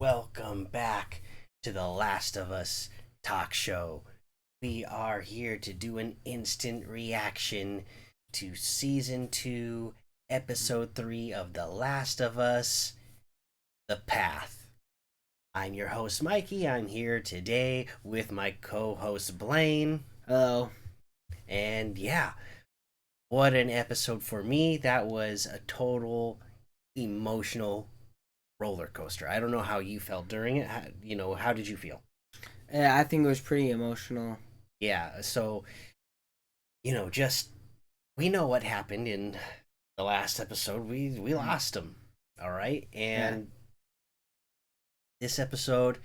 Welcome back to the Last of Us talk show. We are here to do an instant reaction to season 2, episode 3 of The Last of Us The Path. I'm your host, Mikey. I'm here today with my co host, Blaine. Hello. And yeah, what an episode for me. That was a total emotional roller coaster. I don't know how you felt during it. How did you feel? Yeah, I think it was pretty emotional. Yeah, so just we know what happened in the last episode. We Mm. lost him. All right, Yeah. and this episode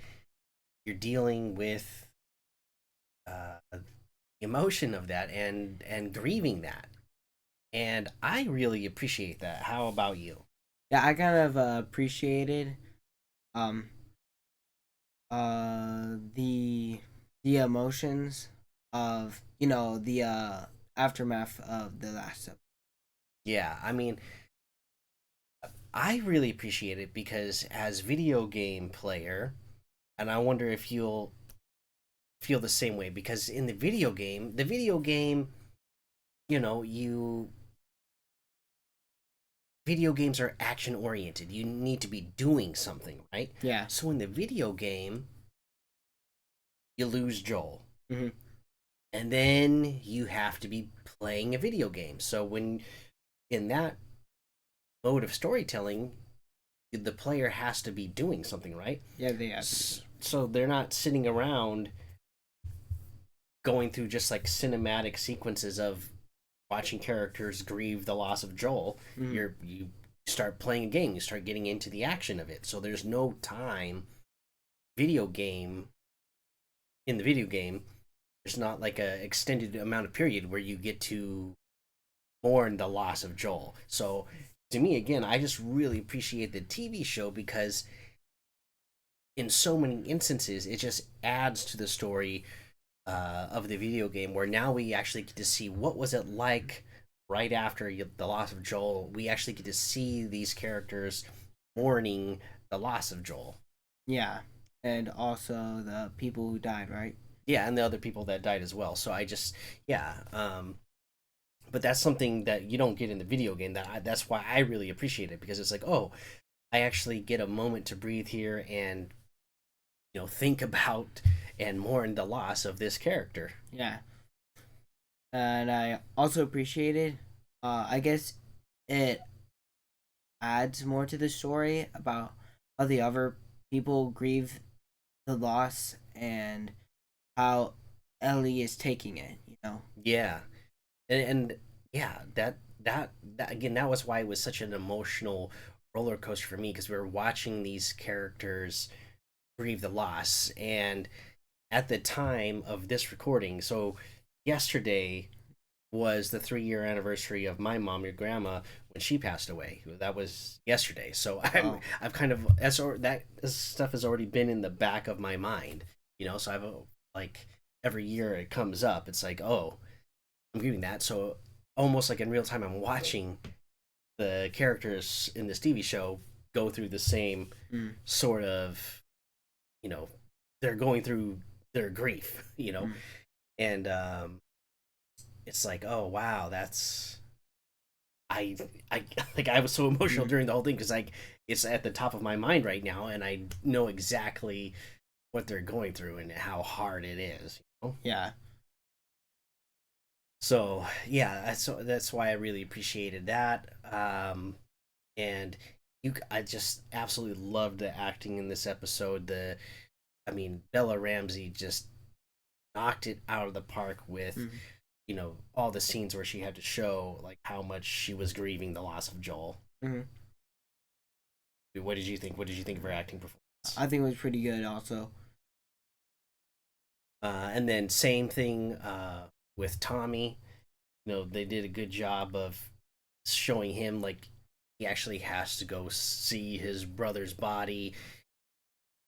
you're dealing with the emotion of that and grieving that, and I really appreciate that. How about you? Yeah, I kind of appreciated um the emotions of the aftermath of the last episode. Yeah, I mean, I really appreciate it because as video game player, and I wonder if you'll feel the same way because in the video game, you know, you video games are action oriented. You need to be doing something, right? Yeah. So in the video game, you lose Joel. Hmm. And then you have to be playing a video game. So when in that mode of storytelling, the player has to be doing something, right? Yeah, they have to be doing. So they're not sitting around going through just like cinematic sequences of watching characters grieve the loss of Joel. Hmm. You start playing a game, you start getting into the action of it. So there's no time video game in the video game. There's not like a extended amount of period where you get to mourn the loss of Joel. So to me, again, I just really appreciate the TV show because in so many instances, it just adds to the story of the video game where now we actually get to see what was it like right after the loss of Joel. We actually get to see these characters mourning the loss of Joel. Yeah, and also the people who died, right? Yeah, and the other people that died as well. So yeah, but that's something that you don't get in the video game. That's why I really appreciate it because it's like, oh, I actually get a moment to breathe here and think about and mourn the loss of this character. Yeah, and I also appreciated. I guess it adds more to the story about how the other people grieve the loss and how Ellie is taking it. Yeah, and yeah, that again, that was why it was such an emotional roller coaster for me because we were watching these characters grieve the loss, and at the time of this recording, so yesterday was the 3 year anniversary of my mom, your grandma, when she passed away. That was yesterday. So Oh, I've kind of that stuff has already been in the back of my mind, So I've like every year it comes up, it's like, oh, I'm doing that. So almost like in real time, I'm watching the characters in this TV show go through the same mm, sort of, you know, they're going through their grief, mm, and it's like, oh wow, that's I I like I was so emotional mm, during the whole thing because like it's at the top of my mind right now, and I know exactly what they're going through and how hard it is. yeah, So yeah, that's why I really appreciated that. And I just absolutely loved the acting in this episode. I mean, Bella Ramsey just knocked it out of the park with mm, all the scenes where she had to show like how much she was grieving the loss of Joel. mm. What did you think? What did you think of her acting performance? I think it was pretty good. Also, And then same thing with Tommy. They did a good job of showing him like he actually has to go see his brother's body,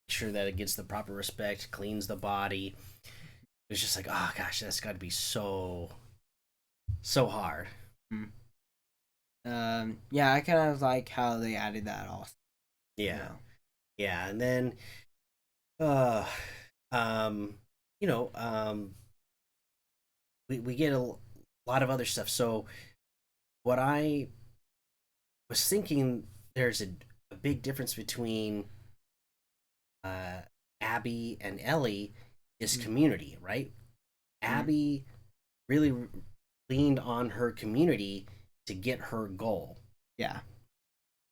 make sure that it gets the proper respect, cleans the body. It was just like, oh gosh, that's got to be so hard. mm. Yeah, I kind of like how they added that also. You Yeah. know, Yeah, and then uh um you know, we get a lot of other stuff. So what I was thinking, there's a big difference between uh Abby and Ellie is Mm. community, right? Mm. Abby really leaned on her community to get her goal, Yeah.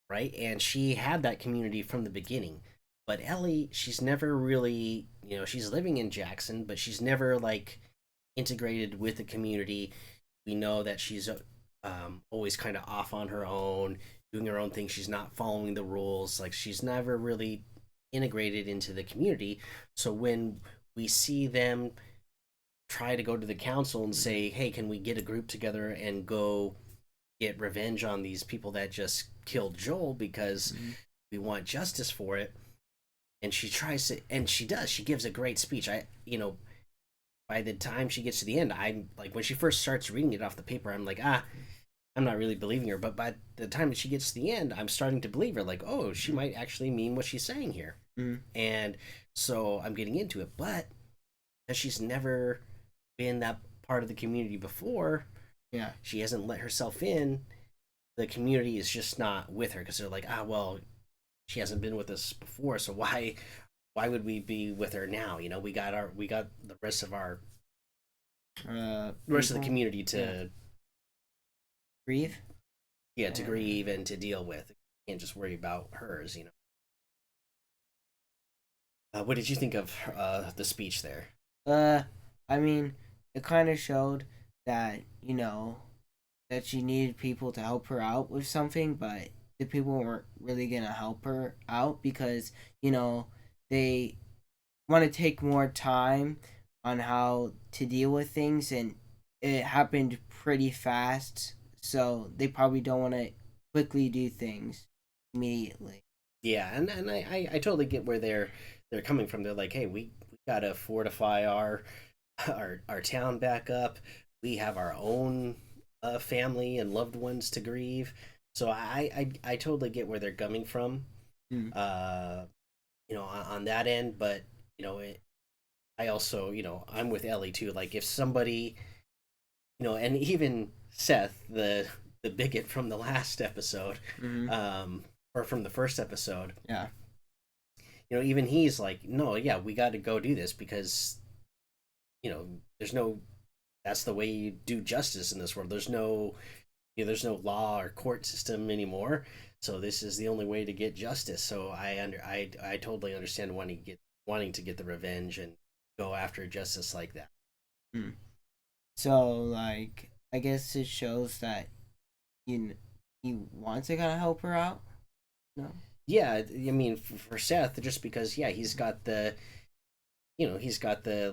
right? And she had that community from the beginning. But Ellie, she's never really, she's living in Jackson, but she's never like integrated with the community. We know that she's always kind of off on her own, doing her own thing. She's not following the rules. Like she's never really integrated into the community. So when we see them try to go to the council and say, "Hey, can we get a group together and go get revenge on these people that just killed Joel because Mm. we want justice for it?" And she tries to, and she does. She gives a great speech. By the time she gets to the end, I'm like, when she first starts reading it off the paper, I'm like, I'm not really believing her. But by the time that she gets to the end, I'm starting to believe her. Like, oh, she Mm. might actually mean what she's saying here. Mm. And so I'm getting into it. But because she's never been that part of the community before, Yeah. she hasn't let herself in. The community is just not with her because they're like, well, she hasn't been with us before, so why would we be with her now? We got the rest of the People. community Yeah. to, Grieve. yeah, to Uh, grieve and to deal with. You can't just worry about hers. What did you think of the speech there? uh, I mean, it kind of showed that that she needed people to help her out with something, but the people weren't really gonna help her out because they want to take more time on how to deal with things, and it happened pretty fast, so they probably don't want to quickly do things immediately. Yeah, and I totally get where they're coming from. They're like, hey, we gotta fortify our town back up. We have our own family and loved ones to grieve. So I totally get where they're coming from. Mm. Uh, on that end, but I also, I'm with Ellie too. Like if somebody, and even Seth, the bigot from the last episode, Mm-hmm. or from the first episode, Yeah. even he's like, no, yeah, we got to go do this because there's no, that's the way you do justice in this world. There's no law or court system anymore. So this is the only way to get justice. So I totally understand wanting to get the revenge and go after justice like that. Mm. So like, I guess it shows that he wants to kind of help her out. No. Yeah, I mean for Seth, just because he's got the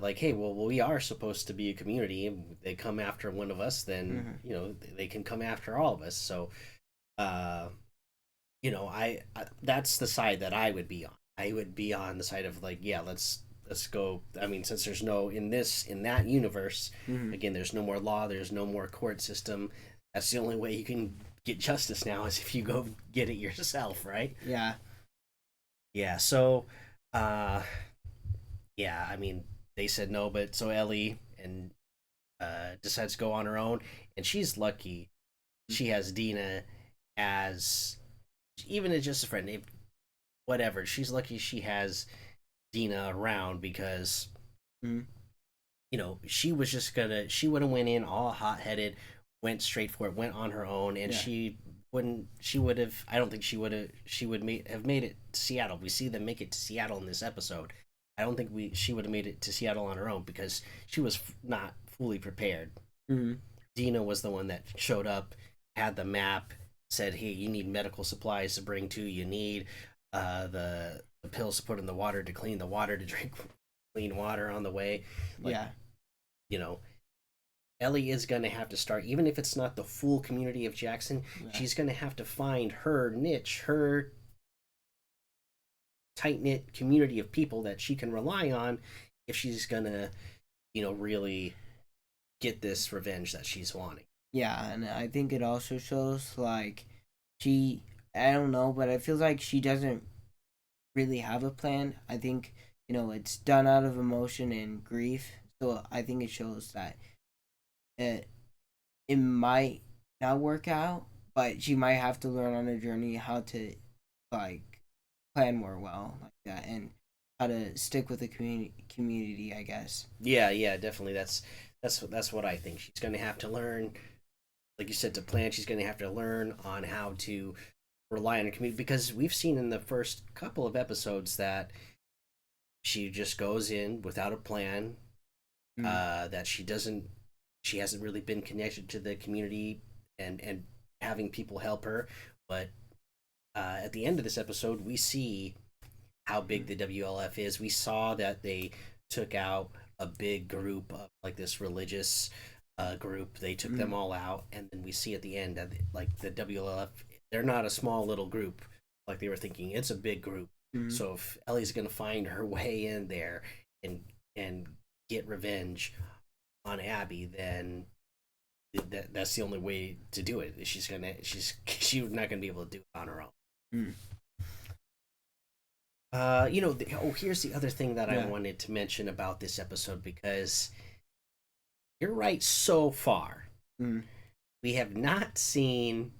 like, hey, well, we are supposed to be a community, and they come after one of us, then Mm-hmm. they can come after all of us. So, uh, I that's the side that I would be on. I would be on the side of like, yeah, let's go. I mean, since there's no in that universe, Mm-hmm. again, there's no more law, there's no more court system. That's the only way you can get justice now is if you go get it yourself, right? Yeah. Yeah. So, uh, yeah, I mean, they said no, but so Ellie and decides to go on her own, and she's lucky she has Dina as even as just a friend. Whatever, she's lucky she has Dina around because Mm-hmm. she would have went in all hot headed, went straight for it, went on her own, and Yeah. she would have. I don't think she would have made it to Seattle. We see them make it to Seattle in this episode. I don't think she would have made it to Seattle on her own because she was not fully prepared. Mm-hmm. Dina was the one that showed up, had the map, said, "Hey, you need medical supplies to bring to. You need the pills to put in the water to clean the water to drink clean water on the way." Like, Yeah. you know, Ellie is going to have to start, even if it's not the full community of Jackson. Yeah. She's going to have to find her niche, her tight knit community of people that she can rely on if she's going to, really get this revenge that she's wanting. Yeah, and I think it also shows like she I don't know, but it feels like she doesn't really have a plan. I think, it's done out of emotion and grief. So I think it shows that it it might not work out, but she might have to learn on her journey how to like plan more well like that, and how to stick with the community, I guess. Yeah, yeah, definitely. That's what I think. She's going to have to learn, like you said, to plan. She's going to have to learn on how to rely on her community, because we've seen in the first couple of episodes that she just goes in without a plan. That she hasn't really been connected to the community and having people help her. But at the end of this episode, we see how big the WLF is. We saw that they took out a big group of like this religious group. They took them all out, and then we see at the end that like the WLF, they're not a small little group like they were thinking. It's a big group. So if Ellie's gonna find her way in there and get revenge on Abby, then that's the only way to do it. She's not gonna be able to do it on her own. Here's the other thing that I wanted to mention about this episode, because you're right so far. We have not seen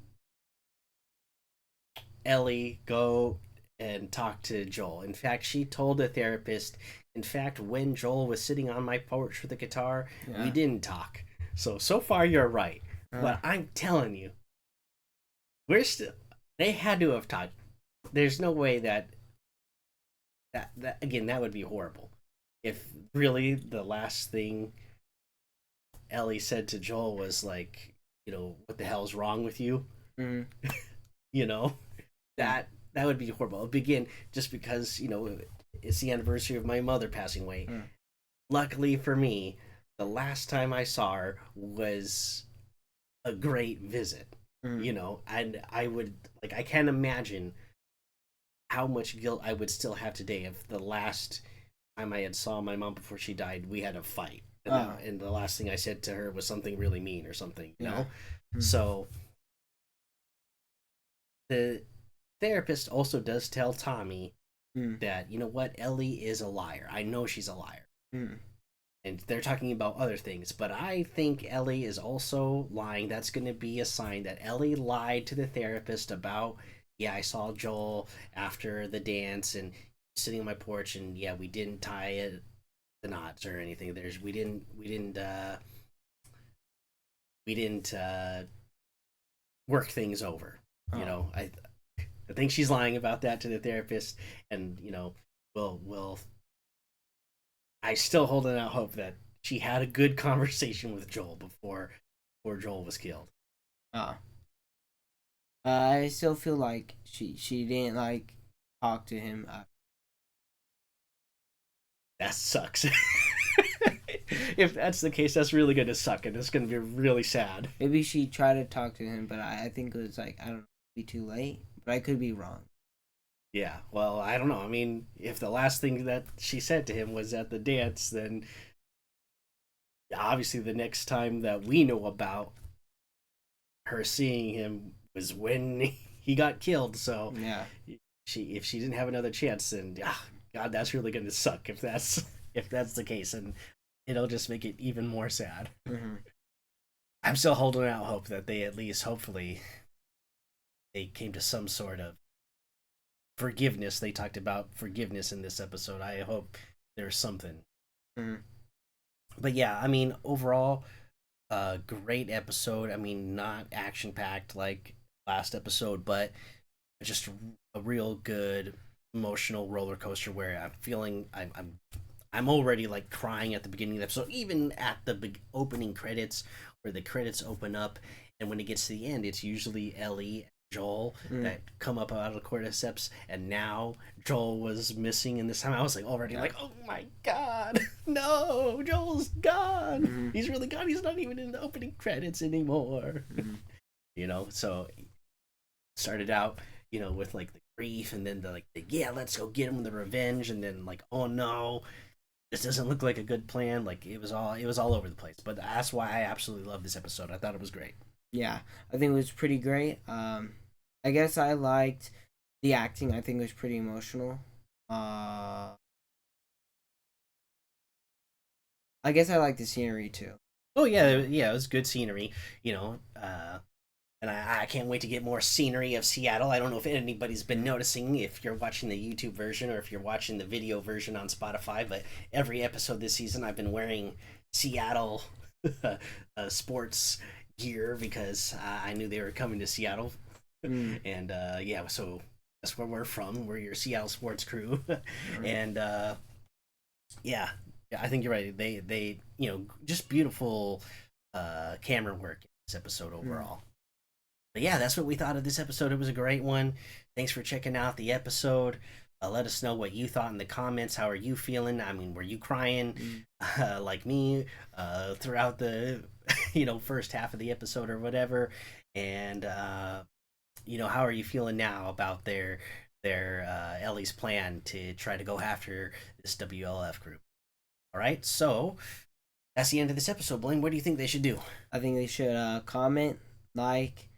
Ellie go and talk to Joel. In fact, she told the therapist, in fact, when Joel was sitting on my porch with the guitar, we didn't talk. So far you're right. But I'm telling you, they had to have talked. There's no way that again, that would be horrible. If really the last thing Ellie said to Joel was like, what the hell's wrong with you? That would be horrible. It'll begin just because, it's the anniversary of my mother passing away. Luckily for me, the last time I saw her was a great visit. And I can't imagine how much guilt I would still have today if the last time I had saw my mom before she died, we had a fight. And the last thing I said to her was something really mean or something, you know? So the therapist also does tell Tommy that, you know what, Ellie is a liar. I know she's a liar. And they're talking about other things, but I think Ellie is also lying. That's going to be a sign that Ellie lied to the therapist about, yeah, I saw Joel after the dance and sitting on my porch, and yeah, we didn't tie the knots or anything. We didn't work things over. I think she's lying about that to the therapist, and will I still holding out hope that she had a good conversation with Joel before Joel was killed. I still feel like she didn't talk to him. That sucks. If that's the case, that's really gonna suck, and it's gonna be really sad. Maybe she tried to talk to him, but I think it was I don't know, be too late. But I could be wrong. Yeah, well, I don't know. I mean, if the last thing that she said to him was at the dance, then obviously the next time that we know about her seeing him was when he got killed. So yeah, if she didn't have another chance, then God, that's really gonna suck if that's the case, and it'll just make it even more sad. I'm still holding out hope that they at least, hopefully, they came to some sort of forgiveness. They talked about forgiveness in this episode. I hope there's something. But yeah, I mean, overall, great episode. I mean, not action packed like last episode, but just a real good emotional roller coaster where I'm feeling I'm already like crying at the beginning of the episode, even at the big opening credits where the credits open up, and when it gets to the end, it's usually Ellie and Joel that come up out of the cordyceps, and now Joel was missing in this time. I was like already like, oh my god, no, Joel's gone. He's really gone. He's not even in the opening credits anymore. So it started out, with like the grief, and then yeah, let's go get him, the revenge, and then like, oh no, this doesn't look like a good plan. Like it was all over the place. But that's why I absolutely love this episode. I thought it was great. Yeah, I think it was pretty great. I guess I liked the acting. I think it was pretty emotional. Uh, I guess I like the scenery too. Oh yeah, yeah, it was good scenery. You know, and I can't wait to get more scenery of Seattle. I don't know if anybody's been noticing if you're watching the YouTube version or if you're watching the video version on Spotify, but every episode this season I've been wearing Seattle sports gear because I knew they were coming to Seattle. Mm. And yeah, so that's where we're from. We're your Seattle sports crew. And yeah, yeah, I think you're right. They just beautiful camera work in this episode overall. But yeah, that's what we thought of this episode. It was a great one. Thanks for checking out the episode. Let us know what you thought in the comments. How are you feeling? I mean, were you crying like me throughout the first half of the episode or whatever? And how are you feeling now about their Ellie's plan to try to go after this WLF group? All right, so that's the end of this episode. Blaine, what do you think they should do? I think they should comment, like,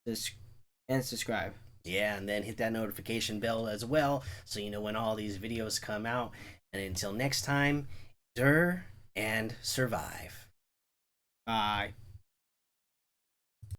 and subscribe. Yeah, and then hit that notification bell as well so you know when all these videos come out. And until next time, endure and survive. Bye.